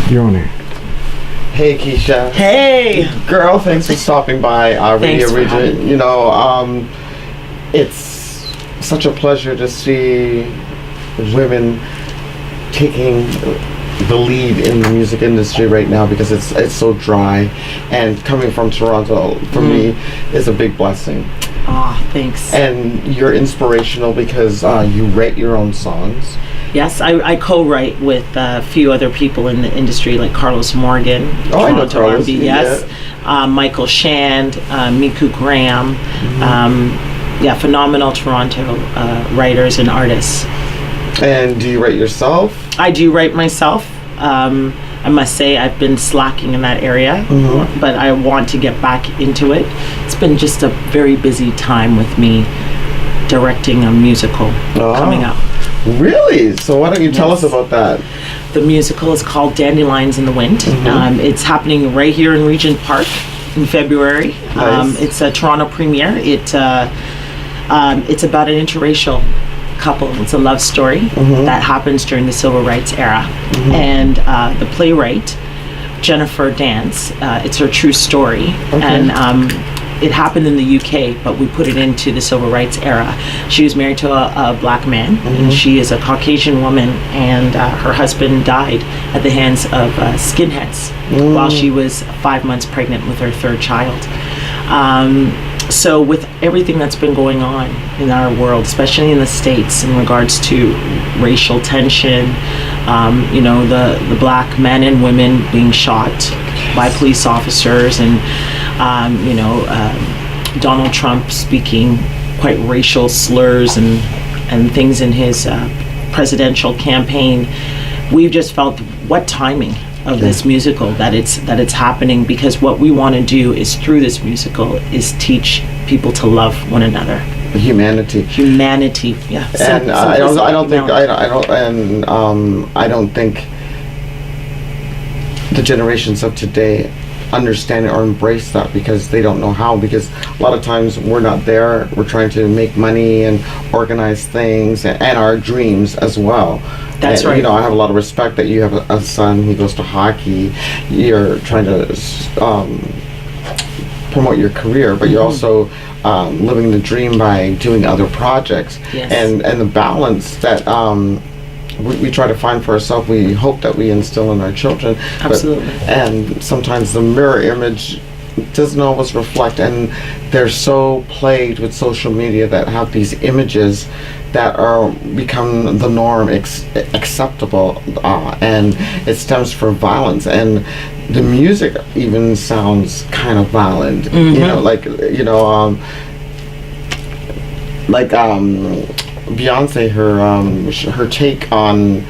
Yoni. Hey, Quisha. Hey! Girl, thanks for stopping by Radio Region. You know, it's such a pleasure to see women taking the lead in the music industry right now because it's so dry, and coming from Toronto for me is a big blessing. Ah, thanks. And you're inspirational because you write your own songs. Yes, I co-write with a few other people in the industry, like Carlos Morgan, I know Toronto Carlos. R&B, yes. Michael Shand, Miku Graham, phenomenal Toronto writers and artists. And do you write yourself? I do write myself. I must say I've been slacking in that area, but I want to get back into it. It's been just a very busy time with me directing a musical coming up. Really? So why don't you tell us about that? The musical is called Dandelions in the Wint. It's happening right here in Regent Park in February. Nice. It's a Toronto premiere. It's about an interracial couple. It's a love story that happens during the civil rights era. And the playwright, Jennifer Dance, it's her true story. And it happened in the UK, but we put it into the civil rights era. She was married to a black man, and she is a Caucasian woman, and her husband died at the hands of skinheads while she was 5 months pregnant with her third child. So with everything that's been going on in our world, especially in the States in regards to racial tension, the black men and women being shot by police officers, and Donald Trump speaking quite racial slurs and things in his presidential campaign, we've just felt what timing of this musical that it's happening, because what we want to do is through this musical is teach people to love one another. Humanity, yeah. And I don't think the generations of today understand or embrace that because they don't know how, because a lot of times we're not there. We're trying to make money and organize things and our dreams as well. That's right. You know, I have a lot of respect that you have a son, he goes to hockey, you're trying to promote your career, but you're also living the dream by doing other projects. Yes. And the balance that we try to find for ourselves, we hope that we instill in our children. Absolutely. And sometimes the mirror image doesn't always reflect, and they're so plagued with social media that have these images that are become the norm, acceptable, and it stems from violence, and the music even sounds kind of violent. Beyonce, her take on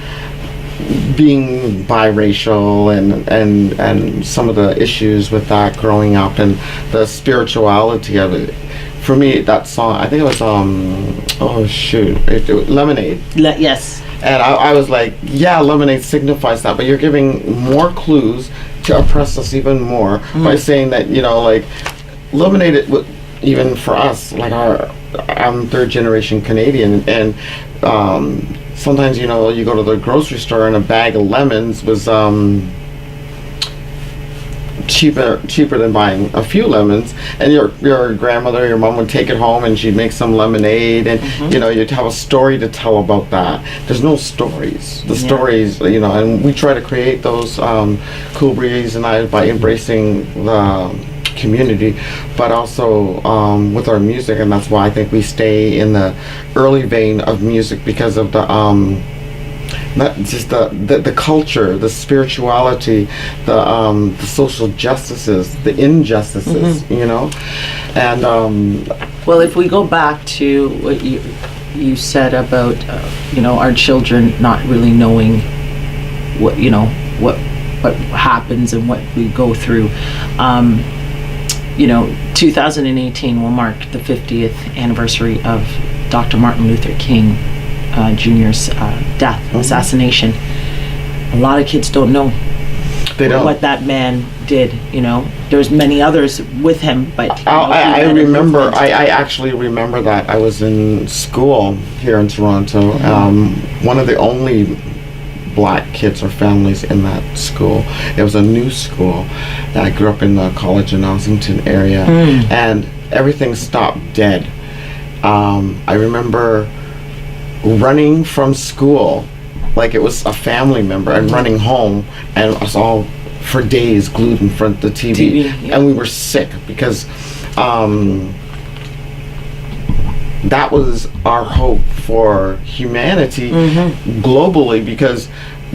being biracial and some of the issues with that growing up and the spirituality of it. For me, that song, I think it was Lemonade. Yes. And I was like, yeah, Lemonade signifies that, but you're giving more clues to oppress us even more by saying that, Lemonade, even for us, I'm third generation Canadian, and sometimes you go to the grocery store and a bag of lemons was cheaper than buying a few lemons, and your grandmother, your mom would take it home and she'd make some lemonade, and you'd have a story to tell about that. There's no stories. The stories, and we try to create those. Koolbreeze and I, by embracing the community, but also with our music, and that's why I think we stay in the early vein of music, because of the not just the culture, the spirituality, the social justices, the injustices, and well, if we go back to what you said about our children not really knowing what happens and what we go through. 2018 will mark the 50th anniversary of Dr. Martin Luther King Jr.'s death, assassination. A lot of kids don't know what that man did. There's many others with him, but I actually remember that. I was in school here in Toronto. One of the only black kids or families in that school. It was a new school. I grew up in the college in Ossington area, and everything stopped dead. I remember running from school like it was a family member, and running home, and us all for days glued in front of the TV. And we were sick because that was our hope for humanity globally, because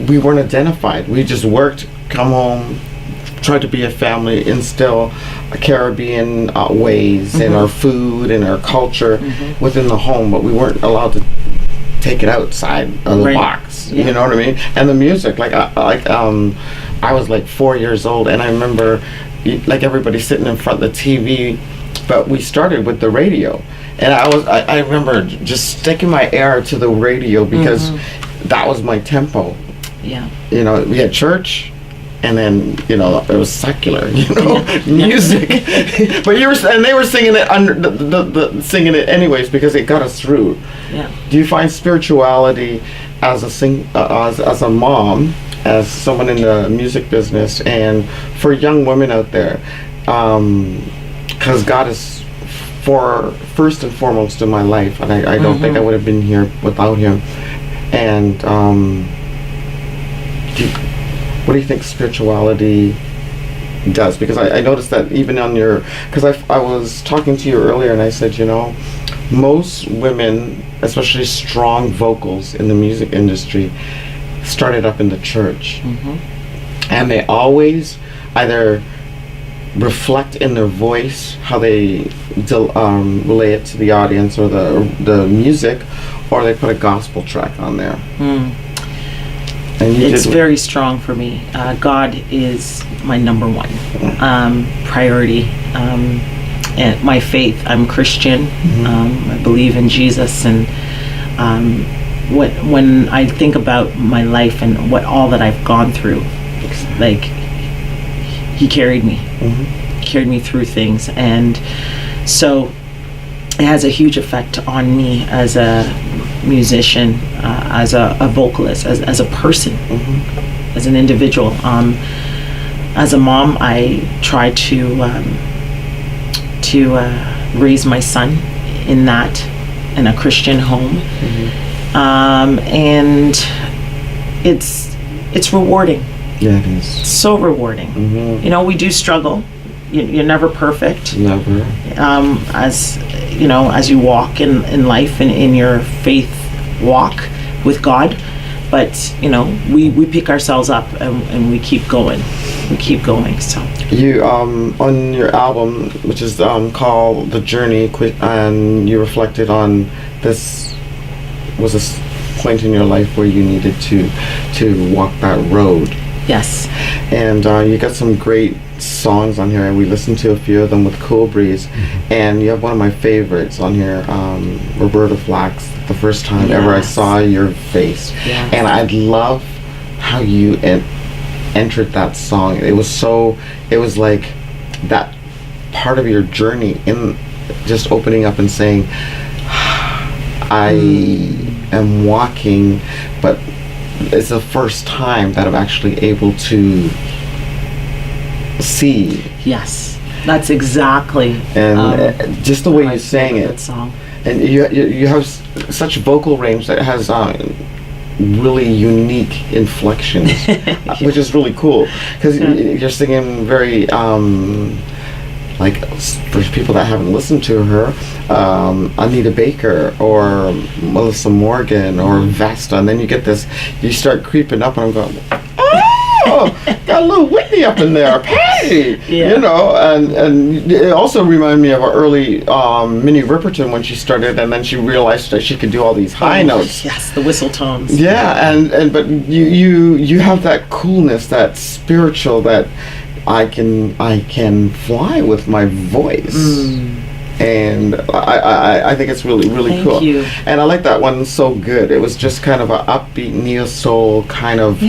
we weren't identified. We just worked, come home, tried to be a family, instill Caribbean ways in our food and our culture within the home, but we weren't allowed to take it outside of the box. You know what I mean? And the music, I was like 4 years old, and I remember like everybody sitting in front of the TV, but we started with the radio. And I remember just sticking my ear to the radio because that was my tempo. Yeah. You know, we had church, and then, you know, it was secular, you know, music. But they were singing it under singing it anyways because it got us through. Yeah. Do you find spirituality as a mom, as someone in the music business, and for young women out there, because God is first and foremost in my life, and I don't think I would have been here without Him. And what do you think spirituality does? Because I noticed that even on your, because I was talking to you earlier, and I said, you know, most women, especially strong vocals in the music industry, started up in the church, and they always either reflect in their voice how they relay it to the audience or the music, or they put a gospel track on there. And it's very strong for me. God is my number one priority, and my faith. I'm Christian. I believe in Jesus, and when I think about my life and all that I've gone through, like, He carried me. Carried me through things, and so it has a huge effect on me as a musician, as a vocalist, as a person, as an individual. As a mom, I try to raise my son in a Christian home, and it's rewarding. Yeah, it is. So rewarding. You know, we do struggle. You're never perfect. Never. As you know, as you walk in life and in your faith walk with God, but you know, we pick ourselves up and we keep going. We keep going. So you on your album, which is called The Journey, and you reflected on this was a point in your life where you needed to walk that road. Yes. And you got some great songs on here, and we listened to a few of them with Koolbreeze, and you have one of my favorites on here, Roberta Flack's The First Time Ever I Saw Your Face. Yes. And I love how you entered that song. It was like that part of your journey in just opening up and saying, I am walking, but it's the first time that I'm actually able to see. Yes, that's exactly. And just the way you sang it. That song. And you have such vocal range that has really unique inflections, which is really cool, because you're singing very like, for people that haven't listened to her, Anita Baker or Melissa Morgan or Vesta, and then you get this, you start creeping up, and I'm going, oh, got a little Whitney up in there, Patty, you know, and it also reminded me of our early Minnie Riperton when she started, and then she realized that she could do all these high notes. Yes, the whistle tones. Yeah, and but you have that coolness, that spiritual, that I can fly with my voice. And I think it's really cool. Thank you. And I like that one so good. It was just kind of an upbeat neo soul kind of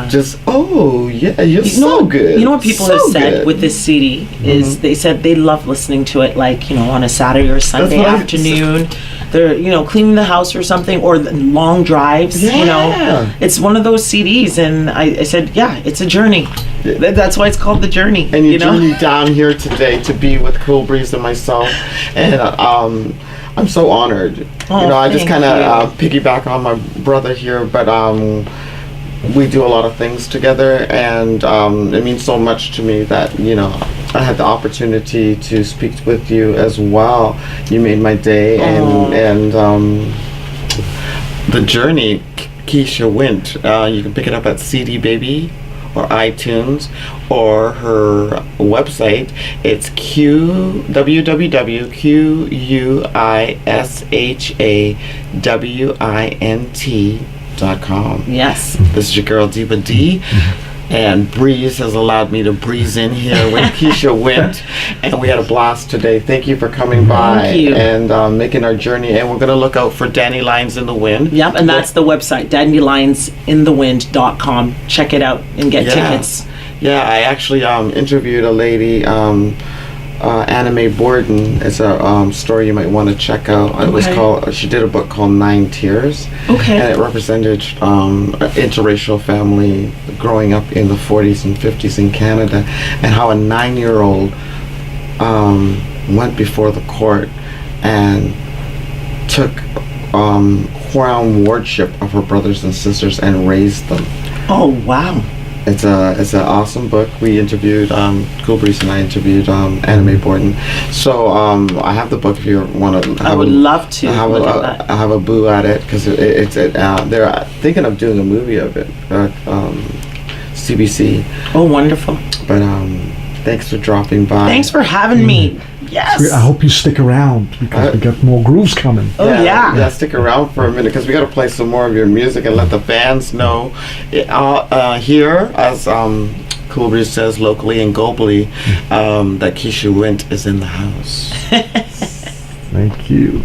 just you're so good. You know what people have said with this CD is they said they love listening to it, like, you know, on a Saturday or Sunday afternoon. they're cleaning the house or something, or the long drives. Yeah. It's one of those CDs, and I said, yeah, it's a journey. That's why it's called The Journey. And you journeyed down here today to be with Koolbreeze and myself, and I'm so honored. I just kind of piggyback on my brother here, but we do a lot of things together, and it means so much to me that I had the opportunity to speak with you as well. You made my day, and The Journey, Quisha Wint. You can pick it up at CD Baby or iTunes, or her website. It's www.quishawint.com. Yes. This is your girl Diva D, and Breeze has allowed me to breeze in here with Quisha Wint, and we had a blast today. Thank you for coming by and making our journey, and we're going to look out for Dandelions in the Wind. Yep, and that's the website, dandelionsinthewind.com. Check it out and get tickets. Yeah, I actually interviewed a lady, Anime Borden. It's a story you might want to check out. It was called. She did a book called 9 Tears. Okay. And it represented an interracial family growing up in the 40s and 50s in Canada, and how a 9-year-old went before the court and took crown wardship of her brothers and sisters and raised them. Oh wow. It's an awesome book. We interviewed Koolbreeze, and I interviewed Anime Borden. So I have the book if you want to. I would love to look at that. I have a boo at it because they're thinking of doing a movie of it. CBC. Oh, wonderful. But thanks for dropping by. Thanks for having me. Yes. I hope you stick around because we got more grooves coming. Oh yeah. Yeah, stick around for a minute because we got to play some more of your music and let the fans know. Here, as Koolbreeze says locally and globally, that Quisha Wint is in the house. Thank you.